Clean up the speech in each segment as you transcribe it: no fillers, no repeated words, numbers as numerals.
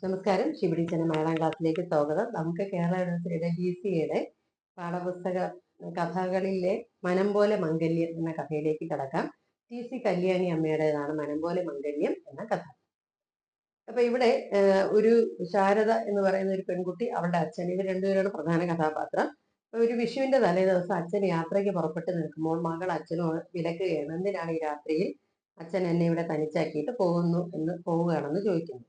നമസ്കാരം. ശിവടിച്ചന മലയാളം ക്ലാസ്സിലേക്ക് സ്വാഗതം. നമുക്ക് കേരള യൂണിവേഴ്സിറ്റിയുടെ GCയുടെ പാഠപുസ്തക കഥകളിലെ മനം പോലെ മംഗല്യം എന്ന കഥയിലേക്ക് കടക്കാം. TC കല്യാണി അമ്മയുടേതാണ് മനം പോലെ മംഗല്യം എന്ന കഥ. അപ്പൊ ഇവിടെ ഒരു ശാരദ എന്ന് പറയുന്ന ഒരു പെൺകുട്ടി, അവളുടെ അച്ഛൻ, ഇവർ രണ്ടുപേരാണ് പ്രധാന കഥാപാത്രം. ഒരു വിഷുവിന്റെ തലേ ദിവസം അച്ഛൻ യാത്രയ്ക്ക് പുറപ്പെട്ട് നിൽക്കുമ്പോൾ മകൾ അച്ഛനോട് വിലക്കുകയാണ്, എന്തിനാണ് ഈ രാത്രിയിൽ അച്ഛൻ എന്നെ ഇവിടെ തനിച്ചാക്കിയിട്ട് പോവുകയാണെന്ന് ചോദിക്കുന്നു.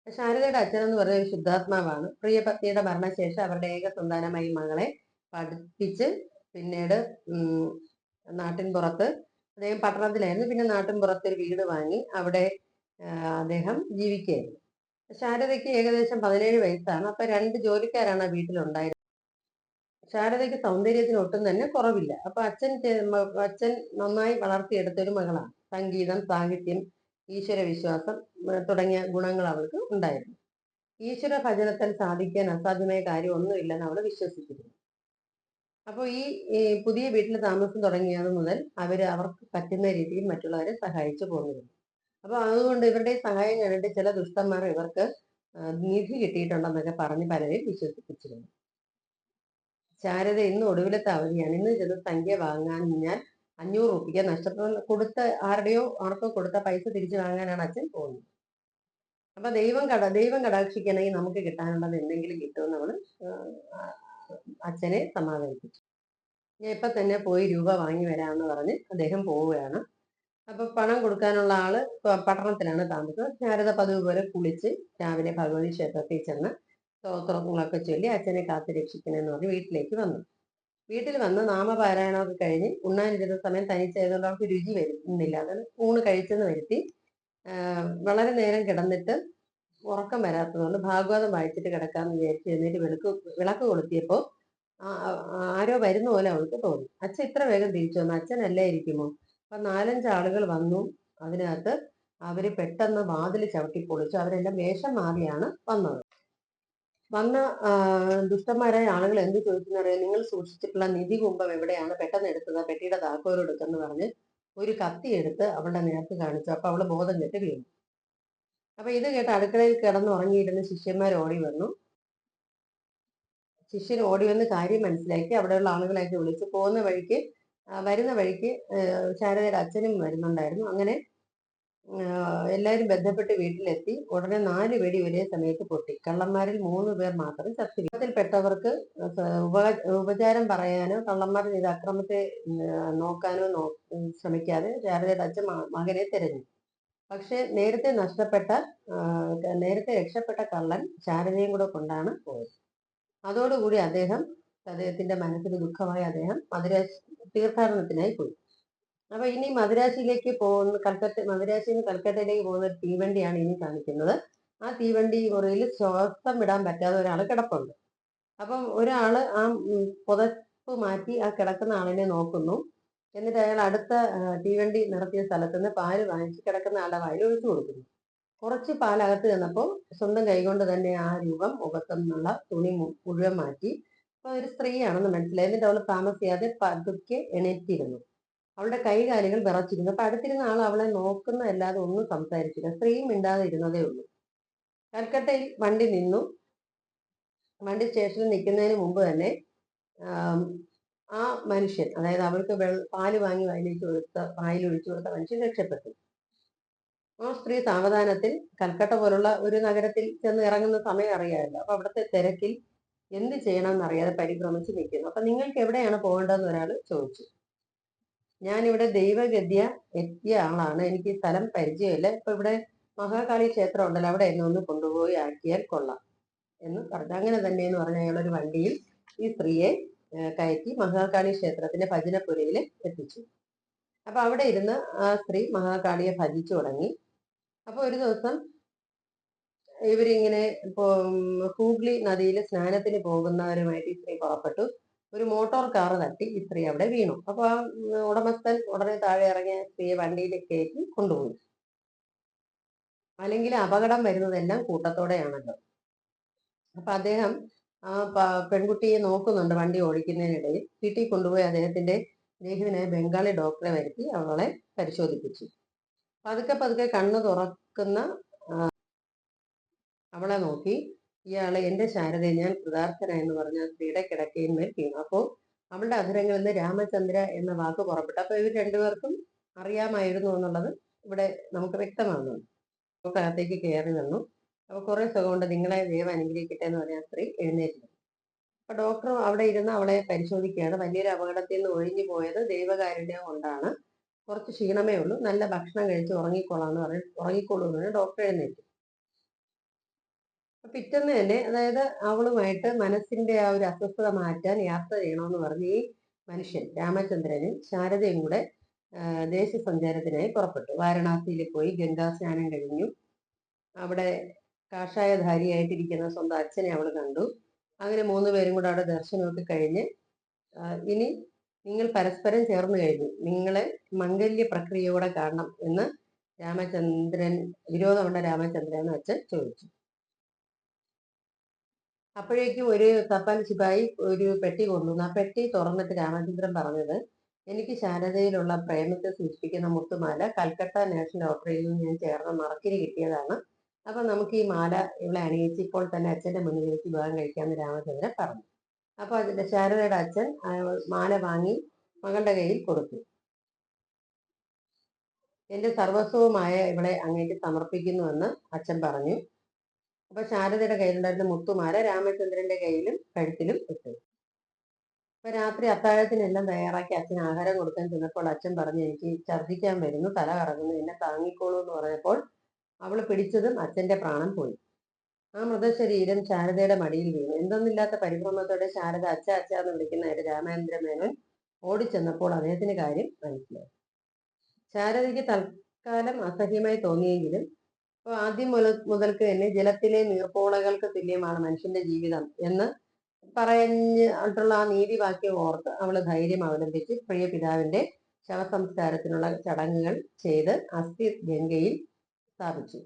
ശാരദയുടെ അച്ഛൻ എന്ന് പറയുന്നത് ഒരു ശുദ്ധാത്മാവാണ്. പ്രിയ പത്നിയുടെ മരണശേഷം അവരുടെ ഏക സന്താനമായി മകളെ പഠിപ്പിച്ച് പിന്നീട് നാട്ടിൻ പുറത്ത്, അദ്ദേഹം പട്ടണത്തിലായിരുന്നു, പിന്നെ നാട്ടിൻ പുറത്ത് ഒരു വീട് വാങ്ങി അവിടെ അദ്ദേഹം ജീവിക്കുകയായിരുന്നു. ശാരദയ്ക്ക് ഏകദേശം 17 വയസ്സാണ്. അപ്പൊ 2 ജോലിക്കാരാണ് ആ വീട്ടിലുണ്ടായിരുന്നത്. ശാരദയ്ക്ക് സൗന്ദര്യത്തിന് ഒട്ടും തന്നെ കുറവില്ല. അപ്പൊ അച്ഛൻ നന്നായി വളർത്തിയെടുത്ത ഒരു മകളാണ്. സംഗീതം, സാഹിത്യം, ഈശ്വര വിശ്വാസം തുടങ്ങിയ ഗുണങ്ങൾ അവൾക്ക് ഉണ്ടായിരുന്നു. ഈശ്വര ഭജനത്തിൽ സാധിക്കാൻ അസാധ്യമായ കാര്യം ഒന്നുമില്ലെന്ന് അവൾ വിശ്വസിച്ചിരുന്നു. അപ്പോൾ ഈ പുതിയ വീട്ടിൽ താമസം തുടങ്ങിയത് മുതൽ അവർക്ക് പറ്റുന്ന രീതിയിൽ മറ്റുള്ളവരെ സഹായിച്ചു പോന്നിരുന്നു. അപ്പൊ അതുകൊണ്ട് ഇവരുടെ സഹായം കണ്ടിട്ട് ചില ദുഷ്ടന്മാർ ഇവർക്ക് നിധി കിട്ടിയിട്ടുണ്ടെന്നൊക്കെ പറഞ്ഞ് പലരെയും വിശ്വസിപ്പിച്ചിരുന്നു. ശാരദ ഇന്ന് ഒടുവിലത്തെ അവധിയാണ്, ഇന്ന് ചെന്ന് സംഖ്യ വാങ്ങാൻ ഞാൻ 500 രൂപയ്ക്ക് കൊടുത്ത ആർക്കോ കൊടുത്ത പൈസ തിരിച്ചു വാങ്ങാനാണ് അച്ഛൻ പോകുന്നത്. അപ്പൊ ദൈവം കടാക്ഷിക്കണമെങ്കിൽ നമുക്ക് കിട്ടാനുള്ളത് എന്തെങ്കിലും കിട്ടുമെന്ന് അവള് അച്ഛനെ സമാധാനിപ്പിച്ചു. ഞാൻ ഇപ്പൊ തന്നെ പോയി രൂപ വാങ്ങി വരാമെന്ന് പറഞ്ഞ് അദ്ദേഹം പോവുകയാണ്. അപ്പൊ പണം കൊടുക്കാനുള്ള ആള് പട്ടണത്തിലാണ് താമസം. ശാരദ പതിവ് പോലെ കുളിച്ച് രാവിലെ ഭഗവതി ക്ഷേത്രത്തിൽ ചെന്ന് സ്തോത്രങ്ങളൊക്കെ ചൊല്ലി അച്ഛനെ കാത്തു രക്ഷിക്കണമെന്ന് പറഞ്ഞ് വീട്ടിലേക്ക് വന്നു. വീട്ടിൽ വന്ന് നാമപാരായണമൊക്കെ കഴിഞ്ഞ് ഉണ്ണാനിരുന്ന സമയം തനിച്ചായതുകൊണ്ട് അവർക്ക് രുചി വരുന്നില്ല. അത് ഊണ് കഴിച്ചെന്ന് വരുത്തി വളരെ നേരം കിടന്നിട്ട് ഉറക്കം വരാത്തതുകൊണ്ട് ഭാഗവതം വായിച്ചിട്ട് കിടക്കാമെന്ന് വിചാരിച്ച് എന്നിട്ട് വിളക്ക് കൊളുത്തിയപ്പോൾ ആരോ വരുന്ന പോലെ അവൾക്ക് തോന്നി. അച്ഛൻ ഇത്ര വേഗം തിരിച്ചു വന്നു, അച്ഛനല്ലേ ഇരിക്കുമോ? അപ്പൊ 4-5 ആളുകൾ വന്നു. അതിനകത്ത് അവര് പെട്ടെന്ന് വാതിൽ ചവിട്ടി പൊളിച്ചു. അവരെല്ലാം വേഷം മാറിയാണ് വന്നത്. വന്ന ദുഷ്ടന്മാരായ ആളുകൾ എന്ത് ചോദിച്ചെന്നറിയാം, നിങ്ങൾ സൂക്ഷിച്ചിട്ടുള്ള നിധി കുംഭം എവിടെയാണ്? പെട്ടെന്ന് എടുത്തത്, പെട്ടിയുടെ താക്കോൽ എടുക്കെന്ന് പറഞ്ഞ് ഒരു കത്തി എടുത്ത് അവളുടെ നേർക്ക് കാണിച്ചു. അപ്പൊ അവള് ബോധം കെട്ട് വീണു. അപ്പൊ ഇത് കേട്ട് അടുക്കളയിൽ കിടന്ന് ഉറങ്ങിയിരുന്ന ശിഷ്യന്മാർ ഓടി വന്നു. ശിഷ്യൻ ഓടി വന്ന് കാര്യം മനസ്സിലാക്കി അവിടെയുള്ള ആളുകളെയൊക്കെ വിളിച്ച് വരുന്ന വഴിക്ക് ശാരദയുടെ അച്ഛനും വരുന്നുണ്ടായിരുന്നു. അങ്ങനെ എല്ലാവരും ബന്ധപ്പെട്ട് വീട്ടിലെത്തി. ഉടനെ 4 വെടി ഒരേ സമയത്ത് പൊട്ടി. കള്ളന്മാരിൽ 3 പേർ മാത്രം ചത്തിരുന്നു. അതിൽപ്പെട്ടവർക്ക് ഉപചാരം പറയാനോ കള്ളന്മാർ ചെയ്ത അക്രമത്തെ നോക്കാനോ ശ്രമിക്കാതെ ശാരദയുടെ അച്ഛൻ മകനെ തിരഞ്ഞു. പക്ഷെ നേരത്തെ രക്ഷപ്പെട്ട കള്ളൻ ശാരദയും കൂടെ കൊണ്ടാണ് പോയത്. അതോടുകൂടി അദ്ദേഹത്തിന്റെ മനസ്സിന് ദുഃഖമായി അദ്ദേഹം തീർത്ഥാടനത്തിനായി പോയി. അപ്പൊ ഇനി മദിരാശിയിൽ നിന്ന് കൽക്കട്ടയിലേക്ക് പോകുന്ന ഒരു തീവണ്ടിയാണ് ഇനി കാണിക്കുന്നത്. ആ തീവണ്ടി മുറിയിൽ ശ്വാസം വിടാൻ പറ്റാതെ ഒരാൾ കിടപ്പുണ്ട്. അപ്പം ഒരാള് ആ പുതപ്പ് മാറ്റി ആ കിടക്കുന്ന ആളിനെ നോക്കുന്നു. എന്നിട്ട് അയാൾ അടുത്ത തീവണ്ടി നിർത്തിയ സ്ഥലത്തുനിന്ന് പാല് വാങ്ങിച്ച് കിടക്കുന്ന ആളുടെ വായിൽ ഒഴിച്ചു കൊടുക്കുന്നു. കുറച്ച് പാലകത്ത് ചെന്നപ്പോൾ സ്വന്തം കൈകൊണ്ട് തന്നെ ആ രൂപം മുഖത്തു നിന്നുള്ള തുണി മുഴുവൻ മാറ്റി. അപ്പൊ ഒരു സ്ത്രീയാണെന്ന് മനസ്സിലായി. എന്നിട്ട് അവൾ താമസിയാതെ പതുക്കെ എണീറ്റിരുന്നു. അവളുടെ കൈകാലുകൾ വിറച്ചിരുന്നു. അപ്പൊ അടുത്തിരുന്ന ആൾ അവളെ നോക്കുന്നതല്ലാതെ ഒന്നും സംസാരിച്ചില്ല. സ്ത്രീ മിണ്ടാതെ ഇരുന്നതേ ഉള്ളൂ. കൽക്കട്ടയിൽ വണ്ടി നിന്നു. വണ്ടി സ്റ്റേഷനിൽ നിൽക്കുന്നതിന് മുമ്പ് തന്നെ ആ മനുഷ്യൻ, അതായത് അവൾക്ക് പാല് വാങ്ങി വായിലൊഴിച്ചു കൊടുത്ത മനുഷ്യൻ രക്ഷപ്പെട്ടു. ആ സ്ത്രീ സാവധാനത്തിൽ കൽക്കട്ട പോലുള്ള ഒരു നഗരത്തിൽ ചെന്ന് ഇറങ്ങുന്ന സമയം അറിയാമല്ലോ. അപ്പൊ അവിടുത്തെ തിരക്കിൽ എന്ത് ചെയ്യണമെന്ന് അറിയാതെ പരിഭ്രമിച്ച് നിൽക്കുന്നു. അപ്പൊ നിങ്ങൾക്ക് എവിടെയാണ് പോകേണ്ടതെന്ന് ഒരാൾ ചോദിച്ചു. ഞാനിവിടെ ദൈവഗദ്യ എത്തിയ ആളാണ്, എനിക്ക് ഈ സ്ഥലം പരിചയമില്ല. ഇപ്പൊ ഇവിടെ മഹാകാളി ക്ഷേത്രം ഉണ്ടല്ലോ, അവിടെ എന്നെ ഒന്ന് കൊണ്ടുപോയി ആക്കിയാൽ കൊള്ളാം എന്ന് പറഞ്ഞു. അങ്ങനെ തന്നെ എന്ന് പറഞ്ഞ അയാളൊരു വണ്ടിയിൽ ഈ സ്ത്രീയെ കയറ്റി മഹാകാളി ക്ഷേത്രത്തിന്റെ ഭജനപ്പുരയിൽ എത്തിച്ചു. അപ്പൊ അവിടെ ഇരുന്ന് ആ സ്ത്രീ മഹാകാളിയെ ഭജിച്ചു തുടങ്ങി. അപ്പൊ ഒരു ദിവസം ഇവരിങ്ങനെ ഹൂഗ്ലി നദിയിൽ സ്നാനത്തിന് പോകുന്നവരുമായിട്ട് ഈ സ്ത്രീ പുറപ്പെട്ടു. ഒരു മോട്ടോർ കാർ തട്ടി ഈ സ്ത്രീ അവിടെ വീണു. അപ്പൊ ആ ഉടമസ്ഥൻ ഉടനെ താഴെ ഇറങ്ങിയ സ്ത്രീയെ വണ്ടിയിൽ കയറ്റി കൊണ്ടുപോയി. അല്ലെങ്കിൽ അപകടം വരുന്നതെല്ലാം കൂട്ടത്തോടെയാണല്ലോ. അപ്പൊ അദ്ദേഹം ആ പെൺകുട്ടിയെ നോക്കുന്നുണ്ട്. വണ്ടി ഓടിക്കുന്നതിനിടയിൽ വീട്ടിൽ കൊണ്ടുപോയി അദ്ദേഹത്തിന്റെ സ്നേഹിതനായ ബംഗാളി ഡോക്ടറെ വരുത്തി അവളെ പരിശോധിപ്പിച്ചു. പതുക്കെ പതുക്കെ കണ്ണു തുറക്കുന്ന അവളെ നോക്കി ഇയാള് എന്റെ ശാരദയെ ഞാൻ കൃതാർത്ഥനായെന്ന് പറഞ്ഞ ആ സ്ത്രീയുടെ കിടക്കയിന്മേൽ വീണു. അപ്പോൾ അവളുടെ അധരങ്ങളിൽ നിന്ന് രാമചന്ദ്ര എന്ന വാക്ക് പുറപ്പെട്ടു. അപ്പൊ ഇവർ രണ്ടുപേർക്കും അറിയാമായിരുന്നു എന്നുള്ളത് ഇവിടെ നമുക്ക് വ്യക്തമാകുന്നുണ്ട്. അകത്തേക്ക് കയറി വന്നു. അപ്പൊ കുറെ സുഖം കൊണ്ട് നിങ്ങളെ ദൈവം അനുഗ്രഹിക്കട്ടെ എന്ന് പറഞ്ഞ സ്ത്രീ എഴുന്നേറ്റ്. അപ്പൊ ഡോക്ടർ അവിടെ ഇരുന്ന് അവളെ പരിശോധിക്കുകയാണ്. വലിയൊരു അപകടത്തിൽ നിന്ന് ഒഴിഞ്ഞു പോയത് ദൈവകാരുണ്യം കൊണ്ടാണ്. കുറച്ച് ക്ഷീണമേ ഉള്ളൂ, നല്ല ഭക്ഷണം കഴിച്ച് ഉറങ്ങിക്കോളാന്ന് പറഞ്ഞ് ഉറങ്ങിക്കോളൂ എന്ന് പറഞ്ഞ് ഡോക്ടർ എഴുന്നേറ്റു. പിറ്റേന്ന് തന്നെ, അതായത് അവളുമായിട്ട് മനസ്സിന്റെ ആ ഒരു അസ്വസ്ഥത മാറ്റാൻ യാത്ര ചെയ്യണമെന്ന് പറഞ്ഞ് ഈ മനുഷ്യൻ രാമചന്ദ്രനും ശാരദയും കൂടെ ദേശസഞ്ചാരത്തിനായി പുറപ്പെട്ടു. വാരണാസിയിൽ പോയി ഗംഗാ സ്നാനം കഴിഞ്ഞു. അവിടെ കാഷായധാരിയായിട്ടിരിക്കുന്ന സ്വന്തം അച്ഛനെ അവൾ കണ്ടു. അങ്ങനെ 3 പേരും കൂടെ അവിടെ ദർശനമൊക്കെ കഴിഞ്ഞ് ഇനി നിങ്ങൾ പരസ്പരം ചേർന്ന് കഴിഞ്ഞു, നിങ്ങളെ മംഗല്യ പ്രക്രിയയോടെ കാണണം എന്ന് രാമചന്ദ്രൻ, വിരോധമുള്ള രാമചന്ദ്രൻ എന്ന് അച്ഛൻ ചോദിച്ചു. അപ്പോഴേക്കും ഒരു തപാൽ ശിപായി ഒരു പെട്ടി കൊണ്ടുവന്നു. ആ പെട്ടി തുറന്നിട്ട് രാമചന്ദ്രൻ പറഞ്ഞത്, എനിക്ക് ശാരദയിലുള്ള പ്രേമത്തെ സൂചിപ്പിക്കുന്ന മുത്തുമാല കൽക്കട്ട നാഷണൽ ഓപ്പറയിൽ നിന്ന് ഞാൻ ചേർന്ന മറക്കിന് കിട്ടിയതാണ്. അപ്പൊ നമുക്ക് ഈ മാല ഇവിടെ അണിയിച്ച് ഇപ്പോൾ തന്നെ അച്ഛന്റെ മുന്നിൽ വെച്ച് വിവാഹം കഴിക്കാമെന്ന് രാമചന്ദ്രൻ പറഞ്ഞു. അപ്പൊ അതിന്റെ ശാരദയുടെ അച്ഛൻ മാല വാങ്ങി മകളുടെ കയ്യിൽ കൊടുത്തു. എന്റെ സർവസ്വവുമായ ഇവിടെ അങ്ങേക്ക് സമർപ്പിക്കുന്നുവെന്ന് അച്ഛൻ പറഞ്ഞു. അപ്പൊ ശാരദയുടെ കയ്യിലുണ്ടായിരുന്ന മുത്തുമാല രാമചന്ദ്രന്റെ കയ്യിലും കഴുത്തിലും ഇട്ടു. അപ്പൊ രാത്രി അത്താഴത്തിനെല്ലാം തയ്യാറാക്കി അച്ഛൻ ആഹാരം കൊടുക്കാൻ ചെന്നപ്പോൾ അച്ഛൻ പറഞ്ഞു, എനിക്ക് ഛർദ്ദിക്കാൻ വരുന്നു, തല കറങ്ങുന്നു, എന്നെ താങ്ങിക്കോളൂ എന്ന് പറഞ്ഞപ്പോൾ അവൾ പിടിച്ചതും അച്ഛന്റെ പ്രാണൻ പോയി. ആ മൃതശരീരം ശാരദയുടെ മടിയിൽ വീണു. എന്തൊന്നില്ലാത്ത പരിഭ്രമത്തോടെ ശാരദ അച്ഛ അച്ഛ എന്ന് വിളിക്കുന്നതായിട്ട് രാമേന്ദ്ര മേനോൻ ഓടിച്ചെന്നപ്പോൾ അദ്ദേഹത്തിന് കാര്യം മനസ്സിലായി. ശാരദയ്ക്ക് തൽക്കാലം അസഹ്യമായി തോന്നിയെങ്കിലും ആദ്യം മുതൽക്ക് തന്നെ ജലത്തിലെ നീർപ്പോളകൾക്ക് തുല്യമാണ് മനുഷ്യന്റെ ജീവിതം എന്ന് പറഞ്ഞിട്ടുള്ള ആ നീതിവാക്യം ഓർത്ത് അവള് ധൈര്യം അവലംബിച്ച് പ്രിയ പിതാവിന്റെ ശവസംസ്കാരത്തിനുള്ള ചടങ്ങുകൾ ചെയ്ത് അസ്ഥി ഗംഗയിൽ സ്ഥാപിച്ചു.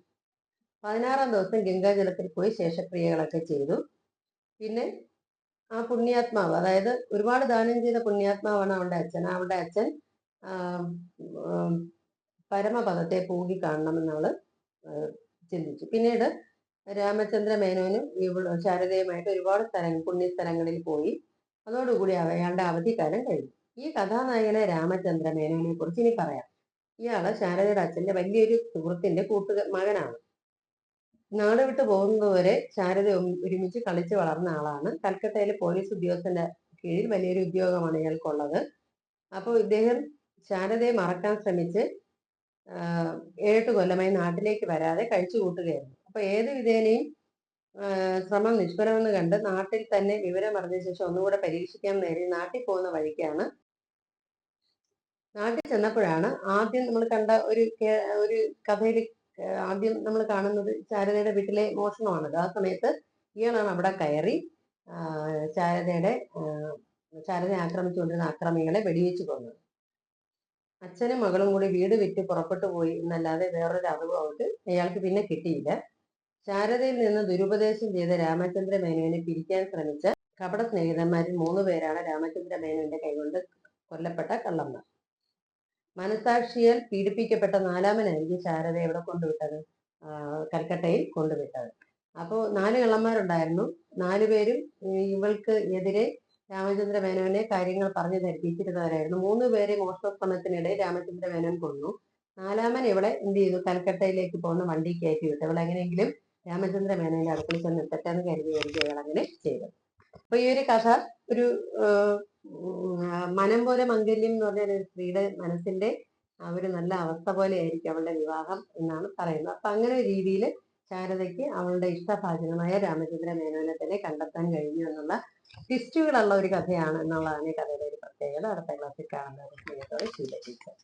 16-ാം ദിവസം ഗംഗാജലത്തിൽ പോയി ശേഷക്രിയകളൊക്കെ ചെയ്തു. പിന്നെ ആ പുണ്യാത്മാവ്, അതായത് ഒരുപാട് ദാനം ചെയ്ത പുണ്യാത്മാവാണ് അവളുടെ അച്ഛൻ. അവളുടെ അച്ഛൻ പരമപദത്തെ പൂകി കാണണമെന്ന് അവള് ചിന്തിച്ചു. പിന്നീട് രാമചന്ദ്ര മേനോനും ശാരദയുമായിട്ട് ഒരുപാട് പുണ്യസ്ഥലങ്ങളിൽ പോയി. അതോടുകൂടി അയാളുടെ അവധിക്കാലം കഴിഞ്ഞു. ഈ കഥാനായകനെ രാമചന്ദ്ര മേനോനെ കുറിച്ച് ഇനി പറയാം. ഇയാള് ശാരദയുടെ അച്ഛന്റെ വലിയൊരു സുഹൃത്തിന്റെ മകനാണ്. നാട് വിട്ടു പോകുന്നതുവരെ ശാരദ ഒരുമിച്ച് കളിച്ച് വളർന്ന ആളാണ്. കൽക്കട്ടയിലെ പോലീസ് ഉദ്യോഗസ്ഥന്റെ കീഴിൽ വലിയൊരു ഉദ്യോഗമാണ് ഇയാൾക്കുള്ളത്. അപ്പോൾ ഇദ്ദേഹം ശാരദയെ മറക്കാൻ ശ്രമിച്ച് 7-8 കൊല്ലമായി നാട്ടിലേക്ക് വരാതെ കഴിച്ചു കൂട്ടുകയായിരുന്നു. അപ്പൊ ഏത് വിധേനയും ശ്രമം നിഷ്ഫലമെന്ന് കണ്ട് നാട്ടിൽ തന്നെ വിവരം അറിഞ്ഞ ശേഷം ഒന്നുകൂടെ പരീക്ഷിക്കാൻ നേരി നാട്ടിൽ പോകുന്ന വഴിക്കാണ്, നാട്ടിൽ ചെന്നപ്പോഴാണ് ആദ്യം നമ്മൾ കണ്ട ഒരു കഥയിൽ ആദ്യം നമ്മൾ കാണുന്നത് ശാരദയുടെ വീട്ടിലെ മോഷണമാണത്. ആ സമയത്ത് ഇയാളാണ് അവിടെ കയറി ശാരദയെ ആക്രമിച്ചുകൊണ്ടിരുന്ന അക്രമികളെ വെടിവെച്ച് കൊന്നത്. അച്ഛനും മകളും കൂടി വീട് വിറ്റ് പുറപ്പെട്ടു പോയി എന്നല്ലാതെ വേറൊരു അറിവ് അവർക്ക് അയാൾക്ക് പിന്നെ കിട്ടിയില്ല. ശാരദയിൽ നിന്ന് ദുരുപദേശം ചെയ്ത രാമചന്ദ്ര മേനോനെ പിരിക്കാൻ ശ്രമിച്ച കപട സ്നേഹിതന്മാരിൽ 3 പേരാണ് രാമചന്ദ്ര മേനോന്റെ കൈകൊണ്ട് കൊല്ലപ്പെട്ട കള്ളന്മാർ. മനസാക്ഷിയാൽ പീഡിപ്പിക്കപ്പെട്ട 4-മനായിരിക്കും ശാരദ എവിടെ കൊണ്ടുവിട്ടത്? കൽക്കട്ടയിൽ കൊണ്ടുവിട്ടത്. അപ്പോൾ 4 കള്ളന്മാരുണ്ടായിരുന്നു. 4 പേരും ഇവൾക്ക് എതിരെ രാമചന്ദ്ര മേനോനെ കാര്യങ്ങൾ പറഞ്ഞു ധരിപ്പിച്ചിരുന്നവരായിരുന്നു. 3 പേരെ മോഷണശ്രമത്തിനിടെ രാമചന്ദ്ര മേനോൻ കൊന്നു. 4-മൻ ഇവളെ എന്ത് ചെയ്തു? കൽക്കട്ടയിലേക്ക് പോകുന്ന വണ്ടി കയറ്റി വിട്ടു. ഇവൾ എങ്ങനെയെങ്കിലും രാമചന്ദ്ര മേനോന്റെ അടുക്കൽ ചെന്ന് എത്തട്ടെന്ന് കരുതിയായിരിക്കും ഇവൾ അങ്ങനെ ചെയ്തത്. അപ്പൊ ഈ ഒരു കഥ ഒരു മനം പോലെ മംഗല്യം എന്ന് പറഞ്ഞാൽ ഒരു സ്ത്രീയുടെ മനസ്സിന്റെ ആ ഒരു നല്ല അവസ്ഥ പോലെ ആയിരിക്കും അവളുടെ വിവാഹം എന്നാണ് പറയുന്നത്. അപ്പൊ അങ്ങനെ ഒരു രീതിയിൽ ശാരദയ്ക്ക് അവളുടെ ഇഷ്ടഭാജനമായ രാമചന്ദ്ര മേനോനെ തന്നെ കണ്ടെത്താൻ കഴിഞ്ഞു എന്നുള്ള ട്വിസ്റ്റുകളുള്ള ഒരു കഥയാണ് എന്നുള്ളതാണ് ഈ കഥയുടെ ഒരു പ്രത്യേകത. അടുത്ത ക്ലാസ്സിൽ കാണുന്ന സ്നേഹത്തോടെ ശീല ടീച്ചർ.